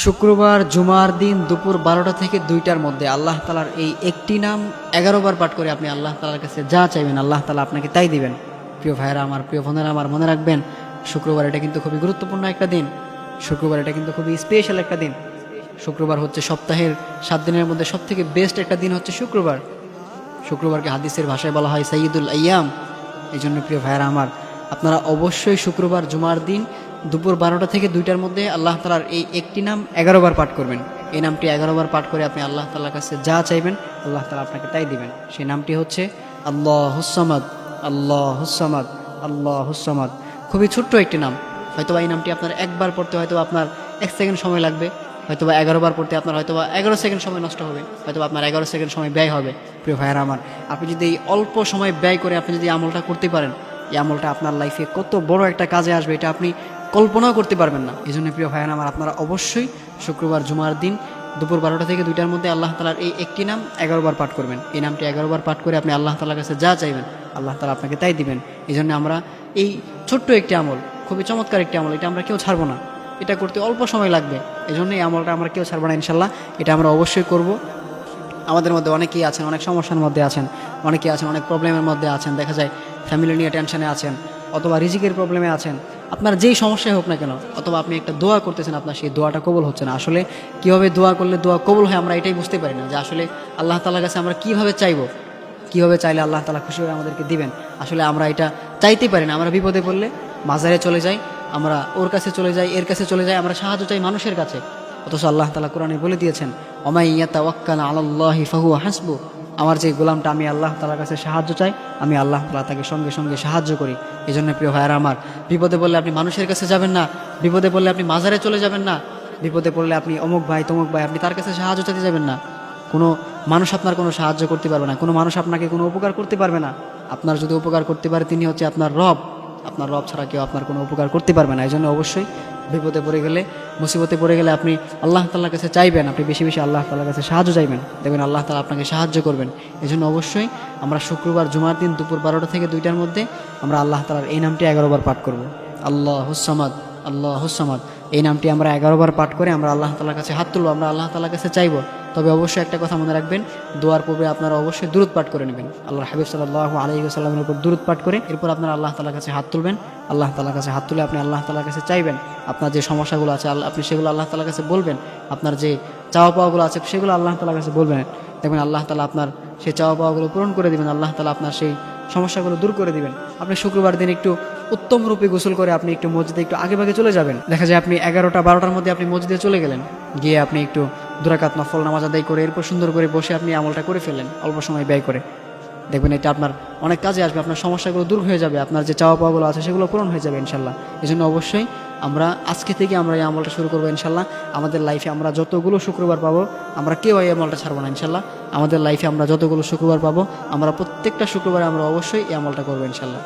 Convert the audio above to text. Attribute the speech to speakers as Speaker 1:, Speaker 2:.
Speaker 1: শুক্রবার জুমার দিন দুপুর 12টা থেকে 2টার মধ্যে আল্লাহ তালার এই একটি নাম 11 বার পাঠ করে আপনি আল্লাহ তালার কাছে যা চাইবেন আল্লাহ তালা আপনাকে তাই দিবেন। প্রিয় ভাইয়েরা আমার, প্রিয় বোনেরা আমার, মনে রাখবেন শুক্রবার এটা কিন্তু খুবই গুরুত্বপূর্ণ একটা দিন। শুক্রবার এটা কিন্তু খুবই স্পেশাল একটা দিন। শুক্রবার হচ্ছে সপ্তাহের 7 দিনের মধ্যে সবথেকে বেস্ট একটা দিন হচ্ছে শুক্রবার। শুক্রবারকে হাদিসের ভাষায় বলা হয় সাইয়্যিদুল আইয়াম। এই জন্য প্রিয় ভাইয়েরা আমার, আপনারা অবশ্যই শুক্রবার জুমার দিন দুপুর 12টা থেকে 2টার মধ্যে আল্লাহ তালার এই একটি নাম 11 বার পাঠ করবেন। এই নামটি 11 বার পাঠ করে আপনি আল্লাহ তালার কাছে যা চাইবেন আল্লাহ তালা আপনাকে তাই দিবেন। সেই নামটি হচ্ছে আল্লাহুস সামাদ, আল্লাহুস সামাদ, আল্লাহুস সামাদ। খুবই ছোট্ট একটি নাম। হয়তোবা এই নামটি আপনার একবার পড়তে হয়তো আপনার 1 সেকেন্ড সময় লাগবে, হয়তোবা 11 বার পড়তে আপনার হয়তোবা 11 সেকেন্ড সময় নষ্ট হবে, হয়তোবা আপনার 11 সেকেন্ড সময় ব্যয় হবে। প্রিয় ভাইয়েরা আমার, আপনি যদি এই অল্প সময় ব্যয় করে আপনি যদি আমলটা করতে পারেন, এই আমলটা আপনার লাইফে কত বড় একটা কাজে আসবে এটা আপনি কল্পনাও করতে পারবেন না। এই জন্য প্রিয় ভাইয়েরা আমার, আপনারা অবশ্যই শুক্রবার জুমার দিন দুপুর 12টা থেকে 2টার মধ্যে আল্লাহ তালার এই একটি নাম 11 বার পাঠ করবেন। এই নামটি 11 বার পাঠ করে আপনি আল্লাহ তালার কাছে যা চাইবেন আল্লাহ তালা আপনাকে তাই দিবেন। এই জন্য আমরা এই ছোট্ট একটি আমল, খুবই চমৎকার একটি আমল, এটা আমরা কেউ ছাড়বো না। এটা করতে অল্প সময় লাগবে, এই জন্য এই আমলটা আমরা কেউ ছাড়বো না ইনশাল্লাহ। এটা আমরা অবশ্যই করব। আমাদের মধ্যে অনেকেই আছেন অনেক সমস্যার মধ্যে আছেন, অনেকেই আছেন অনেক প্রবলেমের মধ্যে আছেন, দেখা যায় ফ্যামিলি নিয়ে টেনশনে আছেন, অথবা রিজিকের প্রবলেমে আছেন। আপনার যেই সমস্যাই হোক না কেন, অথবা আপনি একটা দোয়া করতেছেন, আপনার সেই দোয়াটা কবুল হচ্ছে না। আসলে কীভাবে দোয়া করলে দোয়া কবুল হয় আমরা এটাই বুঝতে পারি না, যে আসলে আল্লাহ তাআলার কাছে আমরা কীভাবে চাইবো, কীভাবে চাইলে আল্লাহ তাআলা খুশি হয়ে আমাদেরকে দিবেন। আসলে আমরা এটা চাইতেই পারি না। আমরা বিপদে পড়লে মাজারে চলে যাই, আমরা ওর কাছে চলে যাই, এর কাছে চলে যাই, আমরা সাহায্য চাই মানুষের কাছে। অথচ আল্লাহ তাআলা কোরআনে বলে দিয়েছেন, ওমাই ইয়াতাওয়াক্কাল আলাল্লাহি ফাহুয়া হাসবু। আমার যে গোলামটা আমি আল্লাহ তাআলার কাছে সাহায্য চাই, আমি আল্লাহ তাআলা তাকে সঙ্গে সঙ্গে সাহায্য করি। এই জন্য প্রিয় ভাইয়েরা আমার, বিপদে পড়লে আপনি মানুষের কাছে যাবেন না, বিপদে পড়লে আপনি মাজারে চলে যাবেন না, বিপদে পড়লে আপনি অমুক ভাই তমুক ভাই আপনি তার কাছে সাহায্য চাইতে যাবেন না। কোনো মানুষ আপনার কোনো সাহায্য করতে পারবে না, কোনো মানুষ আপনাকে কোনো উপকার করতে পারবে না। আপনার যদি উপকার করতে পারে তিনি হচ্ছে আপনার রব। আপনার রব ছাড়া কেউ আপনার কোনো উপকার করতে পারবে না। এই জন্য অবশ্যই বিপদে পড়ে গেলে, মুসিবতে পড়ে গেলে আপনি আল্লাহ তাআলার কাছে চাইবেন, আপনি বেশি বেশি আল্লাহ তাআলার কাছে সাহায্য চাইবেন, দেখবেন আল্লাহ তাআলা আপনাকে সাহায্য করবেন। এই জন্য অবশ্যই আমরা শুক্রবার জুমার দিন দুপুর 12টা থেকে 2টার মধ্যে আমরা আল্লাহ তাআলার এই নামটি 11 বার পাঠ করব। আল্লাহুস সামাদ, আল্লাহুস সামাদ। এই নামটি আমরা 11 বার পাঠ করে আমরা আল্লাহ তাআলার কাছে হাত তুলব, আমরা আল্লাহ তাআলার কাছে চাইব। তবে অবশ্যই একটা কথা মনে রাখবেন, দোয়ার পূর্বে আপনারা অবশ্যই দুরূদ পাঠ করে নেবেন। আল্লাহর হাবিব সাল্লাল্লাহু আলাইহি ওয়াসাল্লামের উপর দুরূদ পাঠ করে এরপর আপনারা আল্লাহ তাআলার কাছে হাত তুলবেন। আল্লাহ তাআলার কাছে হাত তুলে আপনি আল্লাহ তাআলার কাছে চাইবেন। আপনার যে সমস্যাগুলো আছে আপনি সেগুলো আল্লাহ তাআলার কাছে বলবেন। আপনার যে চাওয়া পাওয়াগুলো আছে সেগুলো আল্লাহ তাআলার কাছে বলবেন। দেখবেন আল্লাহ তাআলা আপনার সেই চাওয়া পাওয়াগুলো পূরণ করে দিবেন, আল্লাহ তাআলা আপনার সেই সমস্যাগুলো দূর করে দিবেন। আপনি শুক্রবার দিন একটু উত্তম রূপে গোসল করে আপনি একটু মসজিদে একটু আগে ভাগে চলে যাবেন। দেখা যায় আপনি 11টা 12টার মধ্যে আপনি মসজিদে চলে গেলেন, গিয়ে আপনি একটু 2 রাকাত নফল নামাজ আদায় করে এরপর সুন্দর করে বসে আপনি আমলটা করে ফেললেন অল্প সময় ব্যয় করে। দেখবেন এটা আপনার অনেক কাজে আসবে, আপনার সমস্যাগুলো দূর হয়ে যাবে, আপনার যে চাওয়া পাওয়াগুলো আছে সেগুলো পূরণ হয়ে যাবে ইনশাল্লাহ। এই জন্য অবশ্যই আমরা আজকে থেকে আমরা এই আমলটা শুরু করবো ইনশাল্লাহ। আমাদের লাইফে আমরা যতগুলো শুক্রবার পাবো আমরা কেউ এই আমলটা ছাড়বো না ইনশাল্লাহ। আমাদের লাইফে আমরা যতগুলো শুক্রবার পাবো আমরা প্রত্যেকটা শুক্রবারে আমরা অবশ্যই এই আমলটা করবো ইনশাল্লাহ।